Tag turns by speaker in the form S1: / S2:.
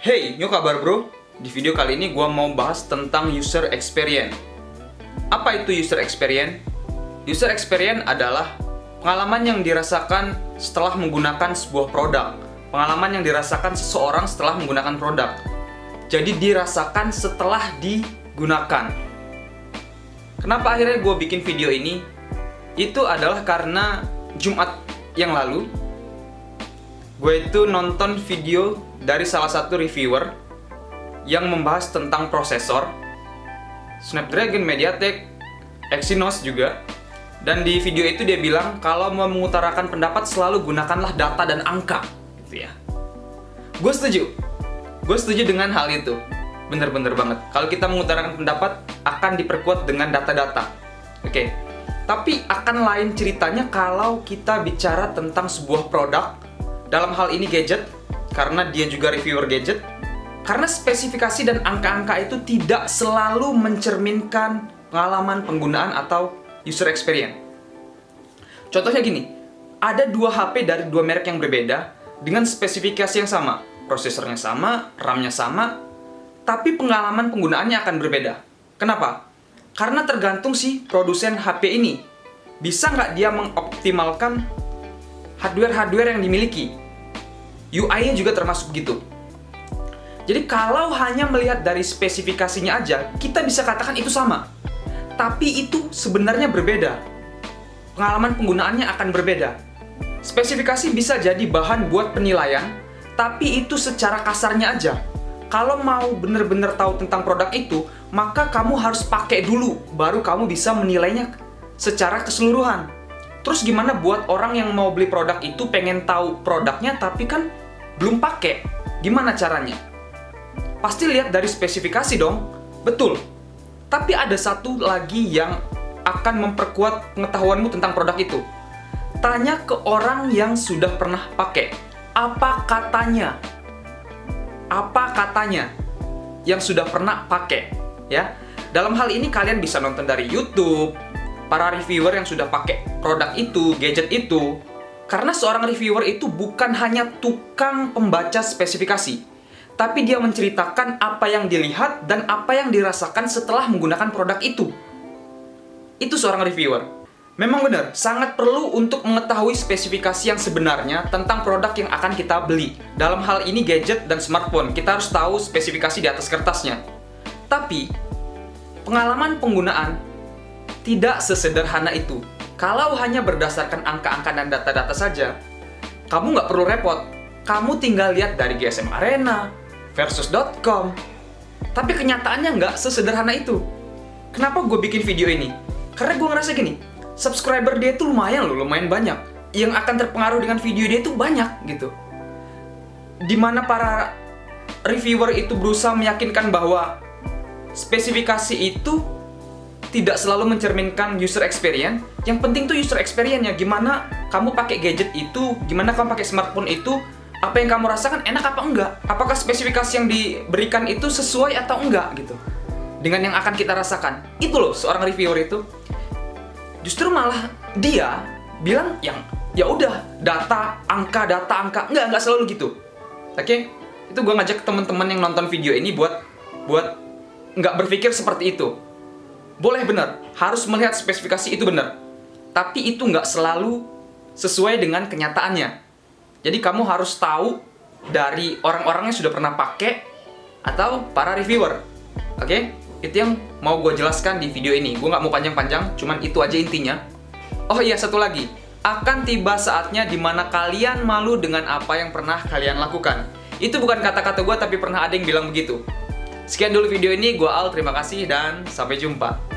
S1: Hey, yo kabar bro? Di video kali ini gua mau bahas tentang user experience. Apa itu user experience? User experience adalah pengalaman yang dirasakan setelah menggunakan sebuah produk. Pengalaman yang dirasakan seseorang setelah menggunakan produk. Jadi dirasakan setelah digunakan. Kenapa akhirnya gue bikin video ini? Itu adalah karena Jumat yang lalu gue itu nonton video dari salah satu reviewer yang membahas tentang prosesor Snapdragon, MediaTek, Exynos juga. Dan di video itu dia bilang kalau mau mengutarakan pendapat selalu gunakanlah data dan angka, gitu ya. Gue setuju dengan hal itu. Bener-bener banget. Kalau kita mengutarakan pendapat akan diperkuat dengan data-data. Oke. Tapi akan lain ceritanya kalau kita bicara tentang sebuah produk, dalam hal ini gadget, karena dia juga reviewer gadget. Karena spesifikasi dan angka-angka itu tidak selalu mencerminkan pengalaman penggunaan atau user experience. Contohnya gini, ada dua HP dari dua merek yang berbeda dengan spesifikasi yang sama, prosesornya sama, RAM-nya sama, tapi pengalaman penggunaannya akan berbeda. Kenapa? Karena tergantung si produsen HP ini. Bisa nggak dia mengoptimalkan hardware-hardware yang dimiliki? UI-nya juga termasuk begitu. Jadi kalau hanya melihat dari spesifikasinya aja, kita bisa katakan itu sama. Tapi itu sebenarnya berbeda. Pengalaman penggunaannya akan berbeda. Spesifikasi bisa jadi bahan buat penilaian, tapi itu secara kasarnya aja. Kalau mau bener-bener tahu tentang produk itu, maka kamu harus pakai dulu, baru kamu bisa menilainya secara keseluruhan. Terus gimana buat orang yang mau beli produk itu pengen tahu produknya, tapi kan belum pakai? Gimana caranya? Pasti lihat dari spesifikasi dong. Betul. Tapi ada satu lagi yang akan memperkuat pengetahuanmu tentang produk itu. Tanya ke orang yang sudah pernah pakai. Apa katanya? Apa katanya yang sudah pernah pakai? Ya. Dalam hal ini kalian bisa nonton dari YouTube, para reviewer yang sudah pakai produk itu, gadget itu. Karena seorang reviewer itu bukan hanya tukang pembaca spesifikasi, tapi dia menceritakan apa yang dilihat dan apa yang dirasakan setelah menggunakan produk itu. Itu seorang reviewer. Memang benar, sangat perlu untuk mengetahui spesifikasi yang sebenarnya tentang produk yang akan kita beli. Dalam hal ini gadget dan smartphone, kita harus tahu spesifikasi di atas kertasnya. Tapi, pengalaman penggunaan tidak sesederhana itu. Kalau hanya berdasarkan angka-angka dan data-data saja, kamu nggak perlu repot. Kamu tinggal lihat dari GSM Arena, versus.com. Tapi kenyataannya nggak sesederhana itu. Kenapa gue bikin video ini? Karena gue ngerasa gini, subscriber dia itu lumayan banyak. Yang akan terpengaruh dengan video dia itu banyak gitu. Dimana para reviewer itu berusaha meyakinkan bahwa spesifikasi itu tidak selalu mencerminkan user experience. Yang penting tuh user experience-nya. Gimana kamu pakai gadget itu, gimana kamu pakai smartphone itu, apa yang kamu rasakan enak apa enggak? Apakah spesifikasi yang diberikan itu sesuai atau enggak gitu dengan yang akan kita rasakan. Itu loh seorang reviewer itu. Justru malah dia bilang yang ya udah data angka. Enggak selalu gitu. Oke? Itu gue ngajak teman-teman yang nonton video ini buat nggak berpikir seperti itu. Boleh benar, harus melihat spesifikasi itu benar. Tapi itu nggak selalu sesuai dengan kenyataannya. Jadi kamu harus tahu dari orang-orang yang sudah pernah pakai atau para reviewer. Oke? Itu yang mau gue jelaskan di video ini. Gue nggak mau panjang-panjang, cuman itu aja intinya. Oh iya, satu lagi. Akan tiba saatnya dimana kalian malu dengan apa yang pernah kalian lakukan. Itu bukan kata-kata gue, tapi pernah ada yang bilang begitu. Sekian dulu video ini, gue Al, terima kasih dan sampai jumpa.